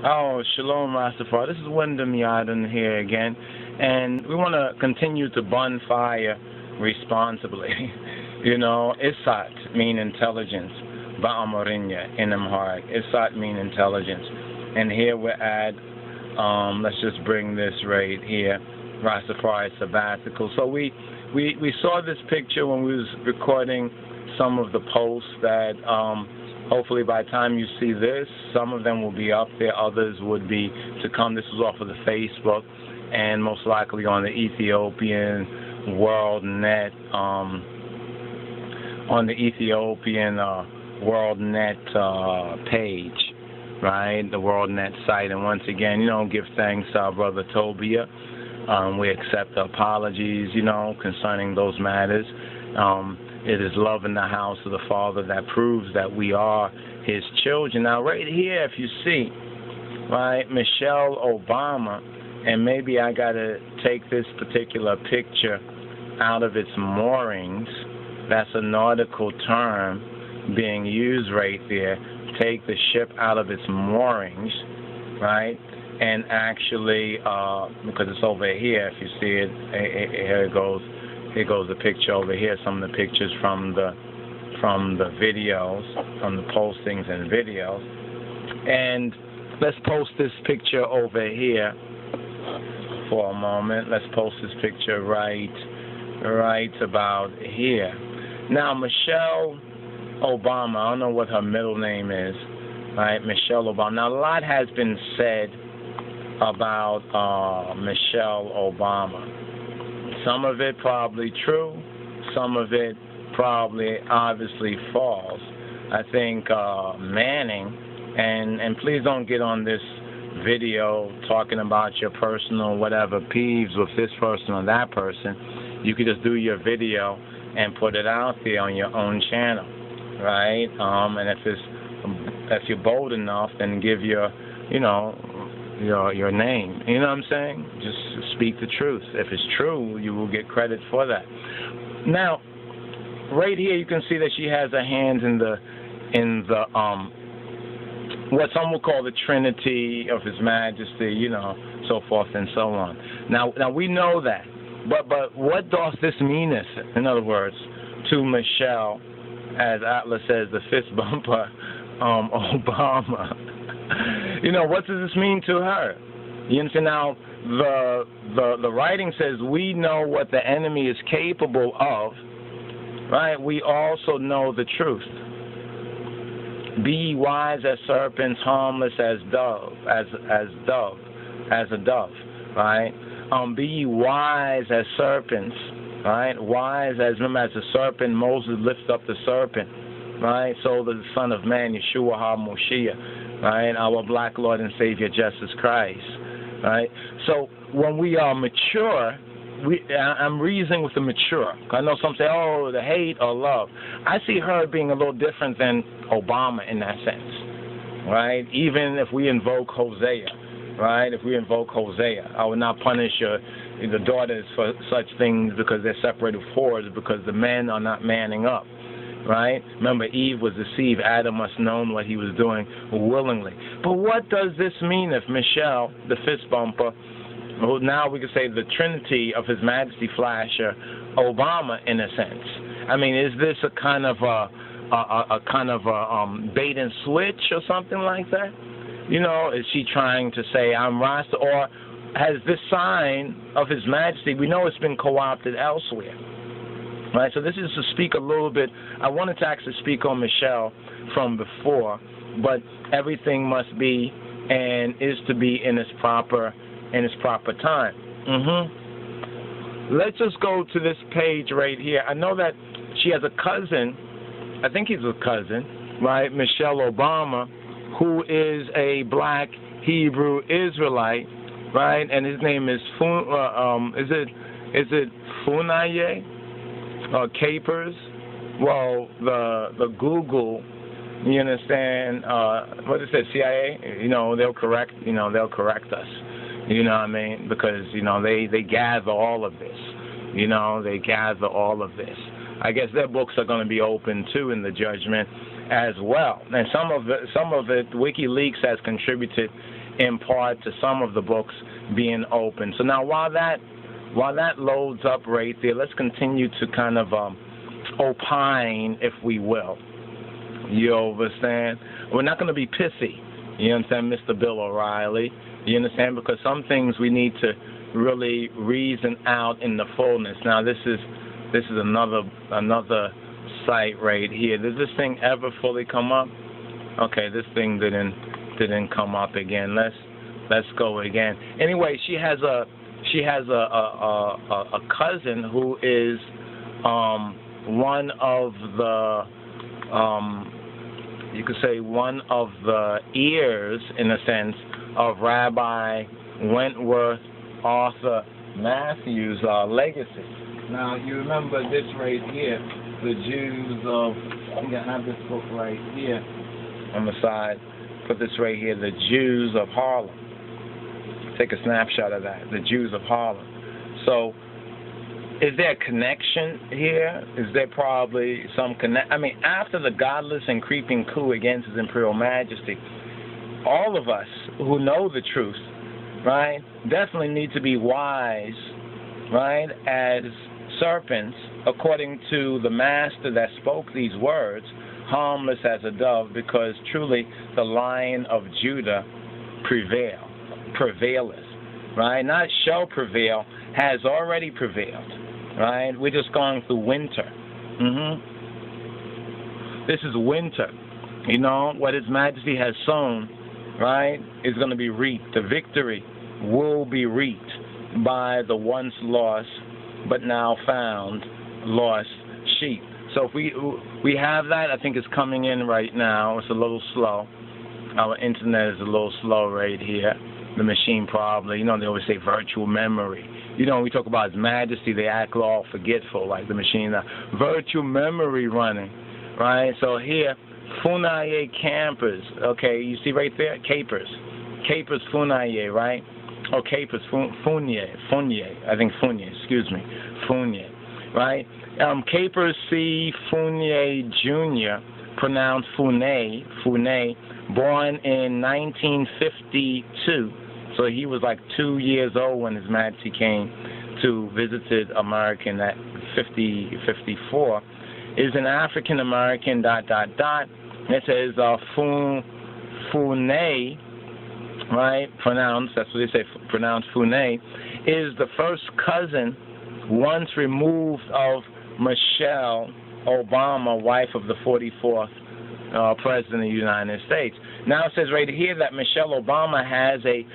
Oh, Shalom Rastafari. This is Wyndham Yarden here again, and we want to continue to bonfire responsibly. Isat mean intelligence, Ba'amarinya in Amharic. Isat mean intelligence, and here we're at. Let's just bring this right here, Rastafari sabbatical. So we saw this picture when we was recording some of the posts that. Hopefully by the time you see this, some of them will be up there, others would be to come. This was off of the Facebook and most likely on the Ethiopian World Net, on the Ethiopian World Net page, right? The World Net site. And once again, give thanks to our brother Tobia. We accept the apologies, concerning those matters. It is love in the house of the Father that proves that we are His children. Now, right here, if you see, right, Michelle Obama, and maybe I got to take this particular picture out of its moorings. That's a nautical term being used right there. Take the ship out of its moorings, right? And actually, because it's over here, if you see it, here it goes. Here goes the picture over here. Some of the pictures from the videos, from the postings and videos. And let's post this picture over here for a moment. Let's post this picture right about here. Now, Michelle Obama, I don't know what her middle name is, right? Michelle Obama. Now, a lot has been said about Michelle Obama. Some of it probably true, some of it probably obviously false. I think Manning, and please don't get on this video talking about your personal whatever peeves with this person or that person. You could just do your video and put it out there on your own channel, right? And if you're bold enough, then give your name. You know what I'm saying? Just speak the truth. If it's true, you will get credit for that. Now, right here you can see that she has her hands in the what some will call the Trinity of His Majesty, so forth and so on. Now we know that. But what does this meaneth? In other words, to Michelle, as Atlas says, the fist bumper, Obama. What does this mean to her? You understand? Now, the writing says we know what the enemy is capable of, right? We also know the truth. Be ye wise as serpents, harmless as a dove, right? Be ye wise as serpents, right? Wise as, remember, as the serpent, Moses lifted up the serpent, right? So the Son of Man, Yeshua HaMoshiach, right? Our black Lord and Savior, Jesus Christ, right? So when we are mature, I'm reasoning with the mature. I know some say, oh, the hate or love. I see her being a little different than Obama in that sense, right? Even if we invoke Hosea, right? If we invoke Hosea, I will not punish the daughters for such things because they're separated whores, because the men are not manning up. Right? Remember, Eve was deceived. Adam must have known what he was doing willingly. But what does this mean if Michelle, the fist bumper, who now we could say the Trinity of His Majesty flasher, Obama, in a sense? I mean, is this a kind of bait and switch or something like that? Is she trying to say I'm Rasta, or has this sign of His Majesty? We know it's been co-opted elsewhere. Right, so this is to speak a little bit. I wanted to actually speak on Michelle from before, but everything must be and is to be in its proper time. Let's just go to this page right here. I know that she has a cousin. I think he's a cousin, right? Michelle Obama, who is a black Hebrew Israelite, right? And his name is is it Funaye? Capers. Well, the Google, you understand, what is it, CIA? They'll correct us. You know what I mean? Because, they gather all of this. They gather all of this. I guess their books are going to be open too in the judgment as well. And some of it WikiLeaks has contributed in part to some of the books being open. So now while that loads up right there, let's continue to kind of opine, if we will. You understand? We're not going to be pissy. You understand, Mr. Bill O'Reilly? You understand? Because some things we need to really reason out in the fullness. Now this is another site right here. Did this thing ever fully come up? Okay, this thing didn't come up again. Let's go again. Anyway, she has a cousin who is one of the you could say one of the ears, in a sense, of Rabbi Wentworth Arthur Matthews' legacy. Now, you remember this right here, the Jews of, I'm going to have this book right here on the side, put this right here, the Jews of Harlem. Take a snapshot of that, the Jews of Harlem. So, is there a connection here? Is there probably some I mean, after the godless and creeping coup against His Imperial Majesty, all of us who know the truth, right, definitely need to be wise, right, as serpents, according to the master that spoke these words, harmless as a dove, because truly the Lion of Judah prevaileth, right? Not shall prevail, has already prevailed, right? We're just going through winter. This is winter. You know, what His Majesty has sown, right, is going to be reaped. The victory will be reaped by the once lost but now found lost sheep. So if we have that, I think it's coming in right now. It's a little slow. Our internet is a little slow right here. The machine probably, you know, they always say virtual memory. You know, when we talk about His Majesty, they act all forgetful, like the machine. Virtual memory running, right? So here, Funaye Campers, okay, you see right there, Capers Funaye, right? Oh, Capers Funye, I think Funye, excuse me, Funye, right? Capers C. Funye Jr., pronounced Fune, born in 1952, so he was like 2 years old when His Majesty came to visited America in that 54, is an African American ... It says Fune, right, pronounced, that's what they say, pronounced Fune, is the first cousin once removed of Michelle Obama, wife of the 44th President of the United States. Now it says right here that Michelle Obama has a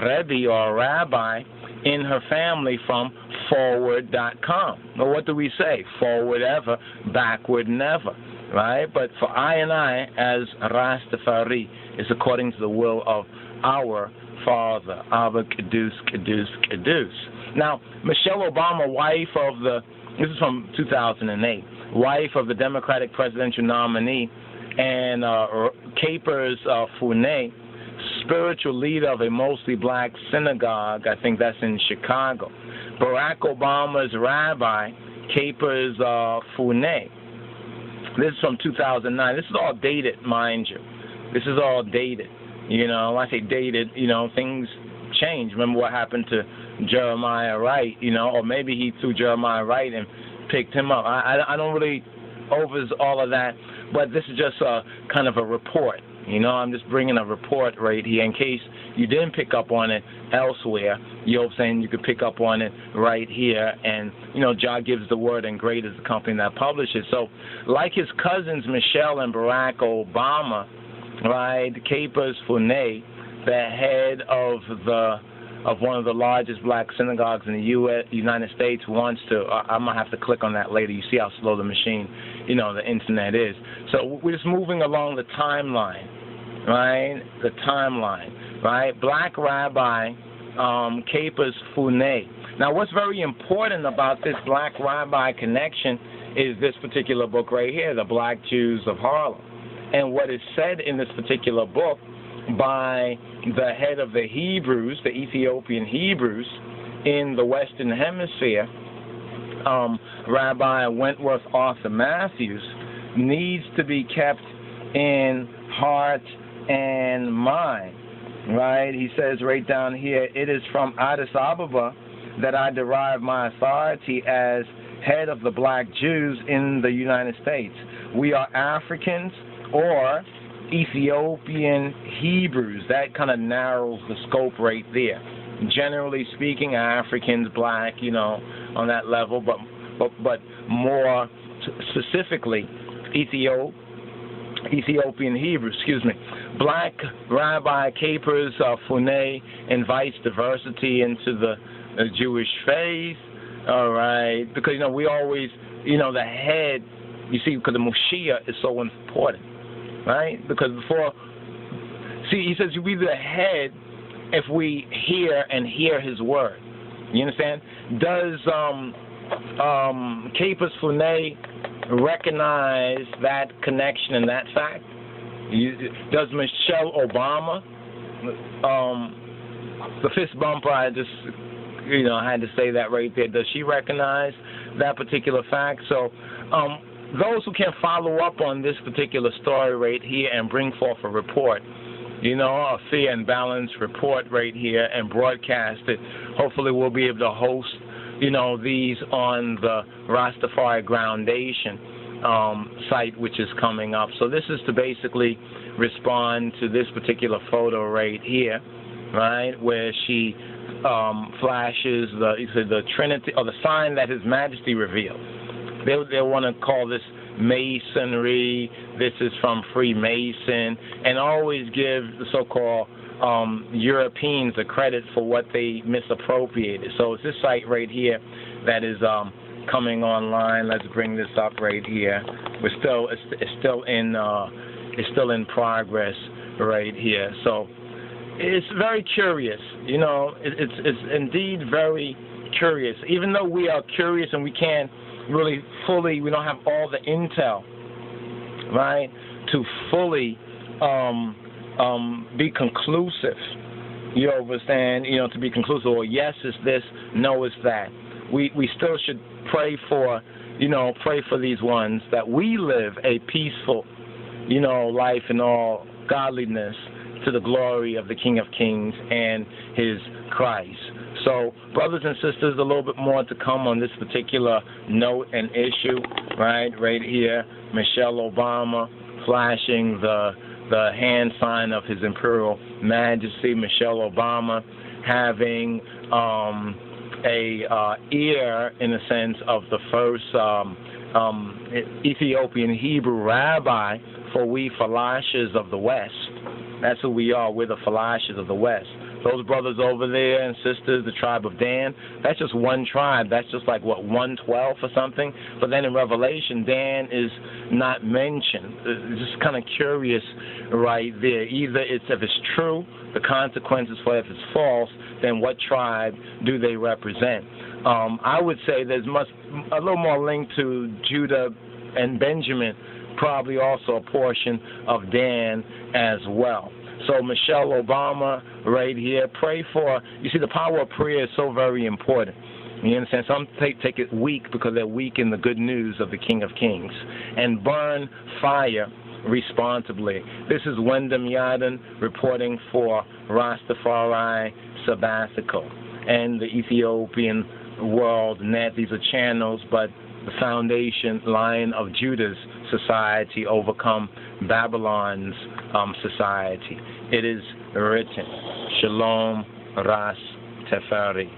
Rebbe or a rabbi in her family from forward.com. Well, what do we say? Forward ever, backward never, right? But for I, as Rastafari, is according to the will of our Father, Abba Kadus, Kadus, Kadus. Now, Michelle Obama, wife of this is from 2008, wife of the Democratic presidential nominee, and Capers Fune, spiritual leader of a mostly black synagogue, I think that's in Chicago. Barack Obama's rabbi, Capers Fune. This is from 2009. This is all dated, mind you. This is all dated. You know, when I say dated, you know, things change. Remember what happened to Jeremiah Wright, you know, or maybe he threw Jeremiah Wright and picked him up. I don't really over all of that, but this is just a kind of a report. You know, I'm just bringing a report right here in case you didn't pick up on it elsewhere. You know what I'm saying? You could pick up on it right here. And, you know, Jah gives the word, and great is the company that publishes. So, like his cousins Michelle and Barack Obama, right, Capers Fune, the head of one of the largest black synagogues in the United States, wants to, I'm going to have to click on that later. You see how slow the machine, you know, the internet is. So we're just moving along the timeline, right? The timeline, right? Black Rabbi Capers Fune. Now, what's very important about this Black Rabbi connection is this particular book right here, The Black Jews of Harlem. And what is said in this particular book by the head of the Hebrews, the Ethiopian Hebrews, in the Western Hemisphere, Rabbi Wentworth Arthur Matthews, needs to be kept in heart and mind, right? He says right down here, it is from Addis Ababa that I derive my authority as head of the black Jews in the United States. We are Africans or Ethiopian Hebrews. That kind of narrows the scope right there. Generally speaking, Africans, black, on that level, but more specifically, Ethiopian Hebrews, Black Rabbi Capers Funay invites diversity into the Jewish faith. All right, because we always, the head. You see, because the Moshiach is so important, right? Because he says you be the head if we hear his word. You understand? Does Capers Funay recognize that connection and that fact? Does Michelle Obama, the fist bumper, I just, I had to say that right there. Does she recognize that particular fact? So, those who can follow up on this particular story right here and bring forth a report, a fair and balanced report right here and broadcast it, hopefully we'll be able to host, these on the Rastafari Groundation site, which is coming up. So this is to basically respond to this particular photo right here, right, where she flashes the Trinity, or the sign that His Majesty revealed. They want to call this Masonry. This is from Freemason, and always give the so-called Europeans the credit for what they misappropriated. So it's this site right here that is coming online. Let's bring this up right here. It's still in progress right here. So it's very curious. It's indeed very curious. Even though we are curious and we can't really fully, we don't have all the intel, right, to fully be conclusive. You understand? To be conclusive. Or yes, it's this. No, it's that. We still should pray for these ones, that we live a peaceful, life in all godliness to the glory of the King of Kings and His Christ. So, brothers and sisters, a little bit more to come on this particular note and issue, right here. Michelle Obama flashing the hand sign of His Imperial Majesty. Michelle Obama having a ear, in a sense, of the first Ethiopian Hebrew rabbi for we Falashas of the West. That's who we are. We're the Falashas of the West. Those brothers over there and sisters, the tribe of Dan, that's just one tribe. That's just like, 1/12 or something? But then in Revelation, Dan is not mentioned. It's just kind of curious right there. Either if it's true, the consequences for it. If it's false, then what tribe do they represent? I would say there's a little more link to Judah and Benjamin, probably also a portion of Dan as well. So Michelle Obama right here, pray for, you see, the power of prayer is so very important. You understand? Some take it weak because they're weak in the good news of the King of Kings. And burn fire responsibly. This is Wyndham Yarden reporting for Rastafari Sabbatical and the Ethiopian World Net. These are channels, but the foundation, Lion of Judah's society overcome Babylon's society. It is written, Shalom Ras Teferi.